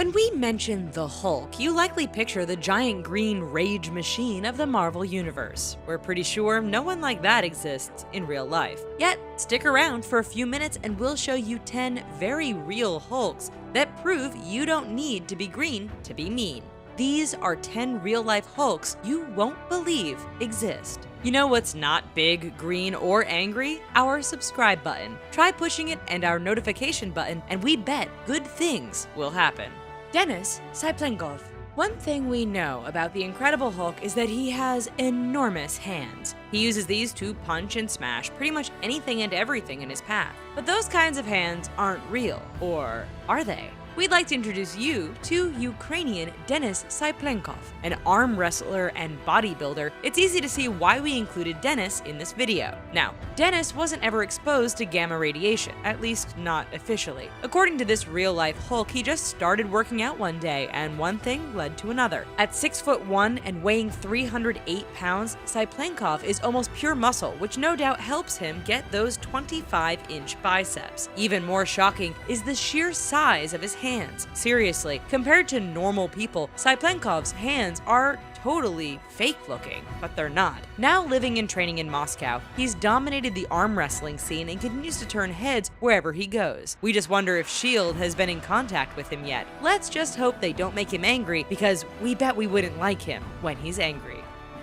When we mention the Hulk, you likely picture the giant green rage machine of the Marvel Universe. We're pretty sure no one like that exists in real life. Yet, stick around for a few minutes and we'll show you 10 very real Hulks that prove you don't need to be green to be mean. These are 10 real-life Hulks you won't believe exist. You know what's not big, green, or angry? Our subscribe button. Try pushing it and our notification button, and we bet good things will happen. Denis Syplenkov. One thing we know about the Incredible Hulk is that he has enormous hands. He uses these to punch and smash pretty much anything and everything in his path. But those kinds of hands aren't real, or are they? We'd like to introduce you to Ukrainian Denis Syplenkov, an arm wrestler and bodybuilder. It's easy to see why we included Denis in this video. Now, Denis wasn't ever exposed to gamma radiation, at least not officially. According to this real-life Hulk, he just started working out one day, and one thing led to another. At 6'1" and weighing 308 pounds, Syplenkov is almost pure muscle, which no doubt helps him get those 25-inch biceps. Even more shocking is the sheer size of his hands. Seriously, compared to normal people, Syplenkov's hands are totally fake looking, but they're not. Now living and training in Moscow, he's dominated the arm wrestling scene and continues to turn heads wherever he goes. We just wonder if S.H.I.E.L.D. has been in contact with him yet. Let's just hope they don't make him angry, because we bet we wouldn't like him when he's angry.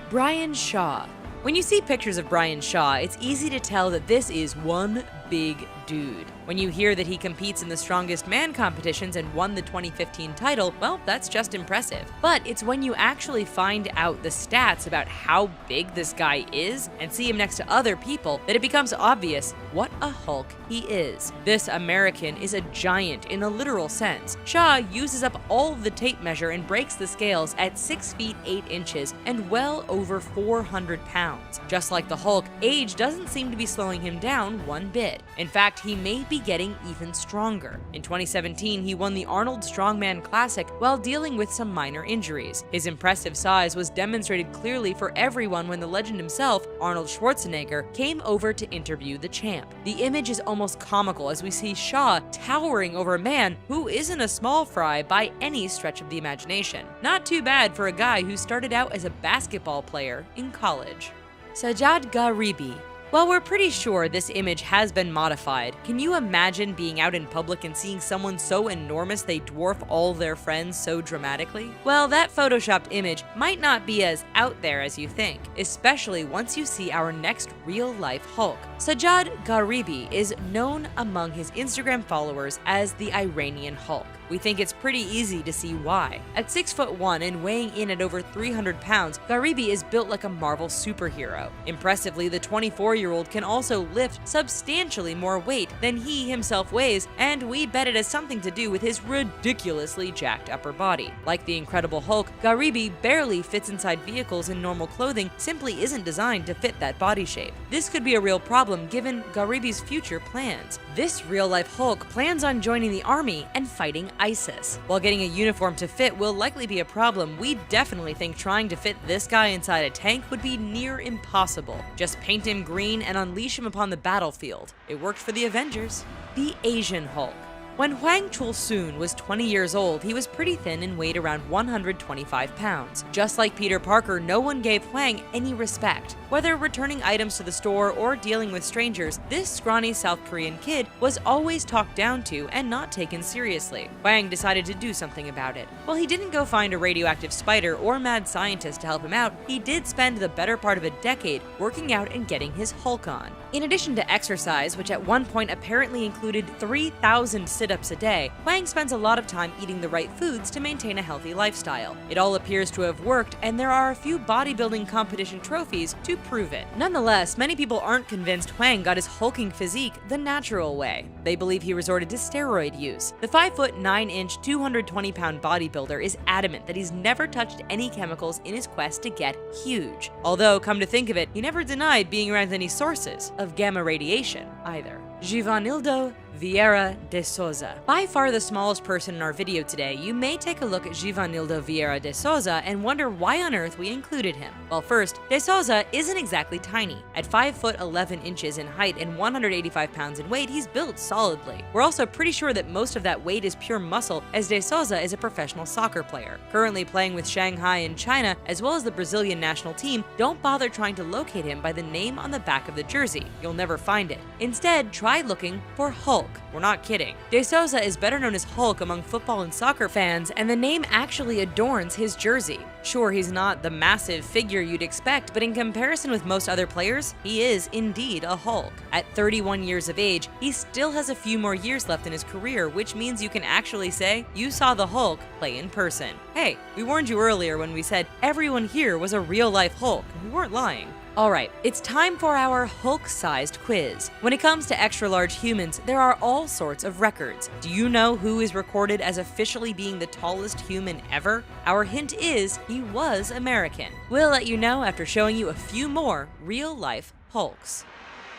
Brian Shaw. When you see pictures of Brian Shaw, it's easy to tell that this is one big dude. When you hear that he competes in the Strongest Man competitions and won the 2015 title, well, that's just impressive. But it's when you actually find out the stats about how big this guy is and see him next to other people that it becomes obvious what a Hulk he is. This American is a giant in a literal sense. Shaw uses up all of the tape measure and breaks the scales at 6 feet 8 inches and well over 400 pounds. Just like the Hulk, age doesn't seem to be slowing him down one bit. In fact, he may be getting even stronger. In 2017, he won the Arnold Strongman Classic while dealing with some minor injuries. His impressive size was demonstrated clearly for everyone when the legend himself, Arnold Schwarzenegger, came over to interview the champ. The image is almost comical as we see Shaw towering over a man who isn't a small fry by any stretch of the imagination. Not too bad for a guy who started out as a basketball player in college. Sajjad Gharibi. While we're pretty sure this image has been modified, can you imagine being out in public and seeing someone so enormous they dwarf all their friends so dramatically? Well, that photoshopped image might not be as out there as you think, especially once you see our next real-life Hulk. Sajjad Gharibi is known among his Instagram followers as the Iranian Hulk. We think it's pretty easy to see why. At 6'1" and weighing in at over 300 pounds, Gharibi is built like a Marvel superhero. Impressively, the 24-year-old can also lift substantially more weight than he himself weighs, and we bet it has something to do with his ridiculously jacked upper body. Like the Incredible Hulk, Gharibi barely fits inside vehicles in normal clothing, simply isn't designed to fit that body shape. This could be a real problem given Gharibi's future plans. This real-life Hulk plans on joining the army and fighting ISIS. While getting a uniform to fit will likely be a problem, we definitely think trying to fit this guy inside a tank would be near impossible. Just paint him green and unleash him upon the battlefield. It worked for the Avengers. The Asian Hulk. When Hwang Chul-soon was 20 years old, he was pretty thin and weighed around 125 pounds. Just like Peter Parker, no one gave Hwang any respect. Whether returning items to the store or dealing with strangers, this scrawny South Korean kid was always talked down to and not taken seriously. Hwang decided to do something about it. While he didn't go find a radioactive spider or mad scientist to help him out, he did spend the better part of a decade working out and getting his Hulk on. In addition to exercise, which at one point apparently included 3,000 sit-ups a day, Hwang spends a lot of time eating the right foods to maintain a healthy lifestyle. It all appears to have worked, and there are a few bodybuilding competition trophies to prove it. Nonetheless, many people aren't convinced Hwang got his hulking physique the natural way. They believe he resorted to steroid use. The 5'9", 220-pound bodybuilder is adamant that he's never touched any chemicals in his quest to get huge. Although, come to think of it, he never denied being around any sources of gamma radiation either. Givanildo Vieira de Souza. By far the smallest person in our video today, you may take a look at Givanildo Vieira de Souza and wonder why on earth we included him. Well, first, de Souza isn't exactly tiny. At 5 foot 11 inches in height and 185 pounds in weight, he's built solidly. We're also pretty sure that most of that weight is pure muscle, as de Souza is a professional soccer player. Currently playing with Shanghai in China, as well as the Brazilian national team. Don't bother trying to locate him by the name on the back of the jersey. You'll never find it. Instead, try looking for Hulk. We're not kidding. De Souza is better known as Hulk among football and soccer fans, and the name actually adorns his jersey. Sure, he's not the massive figure you'd expect, but in comparison with most other players, he is indeed a Hulk. At 31 years of age, he still has a few more years left in his career, which means you can actually say you saw the Hulk play in person. Hey, we warned you earlier when we said everyone here was a real-life Hulk, and we weren't lying. Alright, it's time for our Hulk-sized quiz. When it comes to extra-large humans, there are all sorts of records. Do you know who is recorded as officially being the tallest human ever? Our hint is he was American. We'll let you know after showing you a few more real-life Hulks.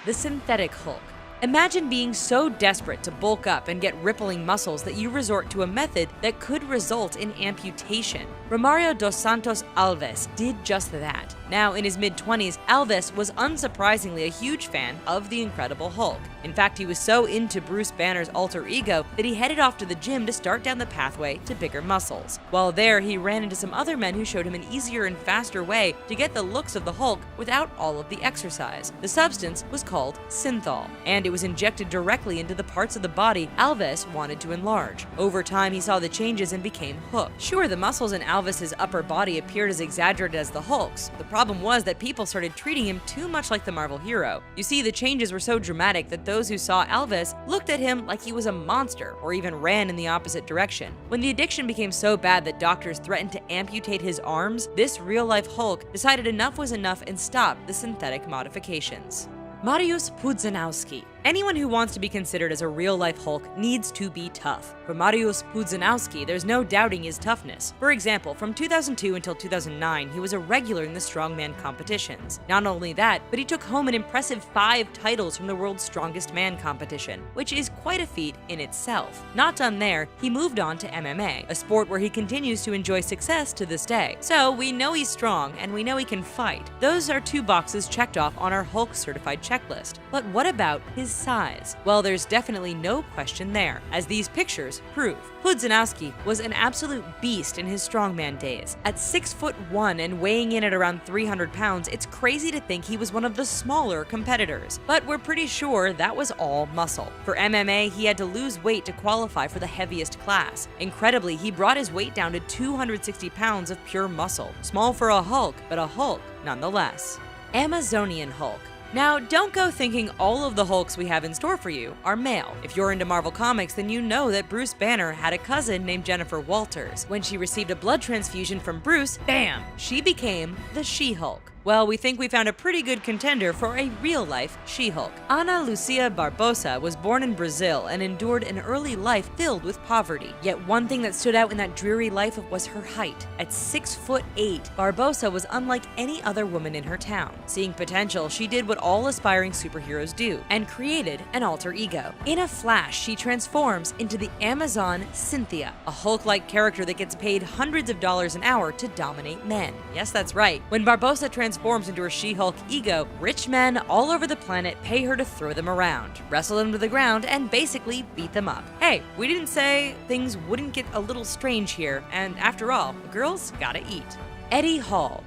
The synthetic Hulk. Imagine being so desperate to bulk up and get rippling muscles that you resort to a method that could result in amputation. Romario dos Santos Alves did just that. Now, in his mid-20s, Alves was unsurprisingly a huge fan of the Incredible Hulk. In fact, he was so into Bruce Banner's alter ego that he headed off to the gym to start down the pathway to bigger muscles. While there, he ran into some other men who showed him an easier and faster way to get the looks of the Hulk without all of the exercise. The substance was called synthol, and it was injected directly into the parts of the body Alves wanted to enlarge. Over time, he saw the changes and became hooked. Sure, the muscles in Alves' upper body appeared as exaggerated as the Hulk's. The problem was that people started treating him too much like the Marvel hero. You see, the changes were so dramatic that those who saw Alves looked at him like he was a monster or even ran in the opposite direction. When the addiction became so bad that doctors threatened to amputate his arms, this real-life Hulk decided enough was enough and stopped the synthetic modifications. Mariusz Pudzianowski. Anyone who wants to be considered as a real-life Hulk needs to be tough. For Mariusz Pudzianowski, there's no doubting his toughness. For example, from 2002 until 2009, he was a regular in the strongman competitions. Not only that, but he took home an impressive 5 titles from the World's Strongest Man competition, which is quite a feat in itself. Not done there, he moved on to MMA, a sport where he continues to enjoy success to this day. So we know he's strong, and we know he can fight. Those are 2 boxes checked off on our Hulk-certified checklist. But what about his size? Well, there's definitely no question there, as these pictures prove. Pudzianowski was an absolute beast in his strongman days. At 6'1" and weighing in at around 300 pounds, it's crazy to think he was one of the smaller competitors. But we're pretty sure that was all muscle. For MMA, he had to lose weight to qualify for the heaviest class. Incredibly, he brought his weight down to 260 pounds of pure muscle. Small for a Hulk, but a Hulk nonetheless. Amazonian Hulk. Now, don't go thinking all of the Hulks we have in store for you are male. If you're into Marvel Comics, then you know that Bruce Banner had a cousin named Jennifer Walters. When she received a blood transfusion from Bruce, bam! She became the She-Hulk. Well, we think we found a pretty good contender for a real-life She-Hulk. Ana Lucia Barbosa was born in Brazil and endured an early life filled with poverty. Yet one thing that stood out in that dreary life was her height. At 6'8", Barbosa was unlike any other woman in her town. Seeing potential, she did what all aspiring superheroes do, and created an alter ego. In a flash, she transforms into the Amazon Cynthia, a Hulk-like character that gets paid hundreds of dollars an hour to dominate men. Yes, that's right. When Barbosa transforms into her She-Hulk ego, rich men all over the planet pay her to throw them around, wrestle them to the ground, and basically beat them up. Hey, we didn't say things wouldn't get a little strange here, and after all, a girl's gotta eat. Eddie Hall.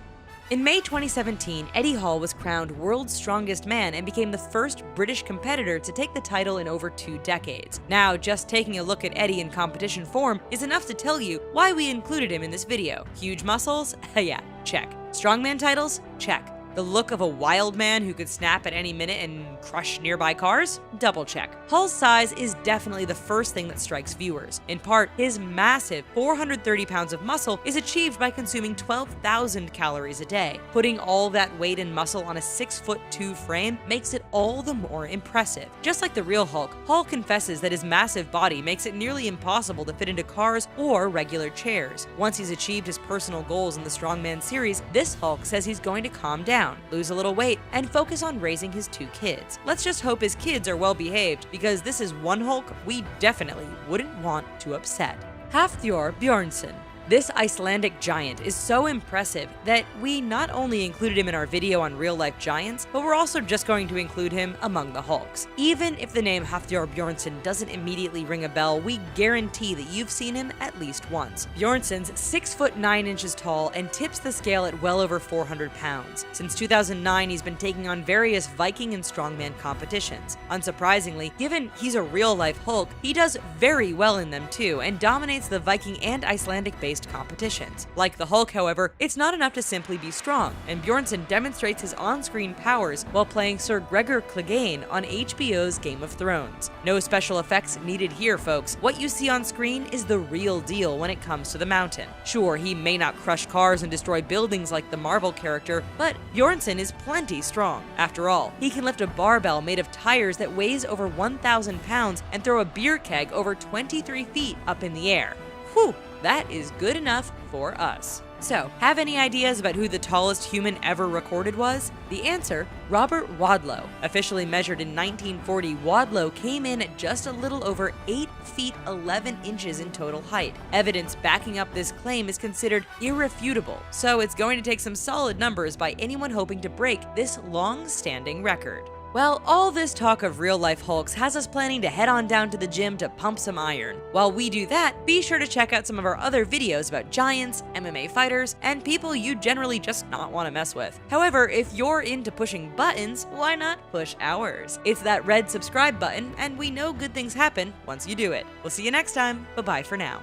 In May 2017, Eddie Hall was crowned World's Strongest Man and became the first British competitor to take the title in over 2 decades. Now, just taking a look at Eddie in competition form is enough to tell you why we included him in this video. Huge muscles? Yeah, check. Strongman titles? Check. The look of a wild man who could snap at any minute and crush nearby cars? Double check. Hall's size is definitely the first thing that strikes viewers. In part, his massive 430 pounds of muscle is achieved by consuming 12,000 calories a day. Putting all that weight and muscle on a 6'2" frame makes it all the more impressive. Just like the real Hulk, Hall confesses that his massive body makes it nearly impossible to fit into cars or regular chairs. Once he's achieved his personal goals in the Strongman series, this Hulk says he's going to calm down down, lose a little weight, and focus on raising his 2 kids. Let's just hope his kids are well behaved, because this is one Hulk we definitely wouldn't want to upset. Hafthor Bjornsson. This Icelandic giant is so impressive that we not only included him in our video on real-life giants, but we're also just going to include him among the Hulks. Even if the name Hafthor Bjornsson doesn't immediately ring a bell, we guarantee that you've seen him at least once. Bjornsson's 6 foot 9 inches tall and tips the scale at well over 400 pounds. Since 2009, he's been taking on various Viking and strongman competitions. Unsurprisingly, given he's a real-life Hulk, he does very well in them too, and dominates the Viking and Icelandic-based competitions. Like the Hulk, however, it's not enough to simply be strong, and Bjornsson demonstrates his on-screen powers while playing Sir Gregor Clegane on HBO's Game of Thrones. No special effects needed here, folks. What you see on screen is the real deal when it comes to the Mountain. Sure, he may not crush cars and destroy buildings like the Marvel character, but Bjornsson is plenty strong. After all, he can lift a barbell made of tires that weighs over 1,000 pounds and throw a beer keg over 23 feet up in the air. Whew! That is good enough for us. So, have any ideas about who the tallest human ever recorded was? The answer, Robert Wadlow. Officially measured in 1940, Wadlow came in at just a little over 8 feet 11 inches in total height. Evidence backing up this claim is considered irrefutable, so it's going to take some solid numbers by anyone hoping to break this long-standing record. Well, all this talk of real-life Hulks has us planning to head on down to the gym to pump some iron. While we do that, be sure to check out some of our other videos about giants, MMA fighters, and people you generally just not want to mess with. However, if you're into pushing buttons, why not push ours? It's that red subscribe button, and we know good things happen once you do it. We'll see you next time. Bye-bye for now.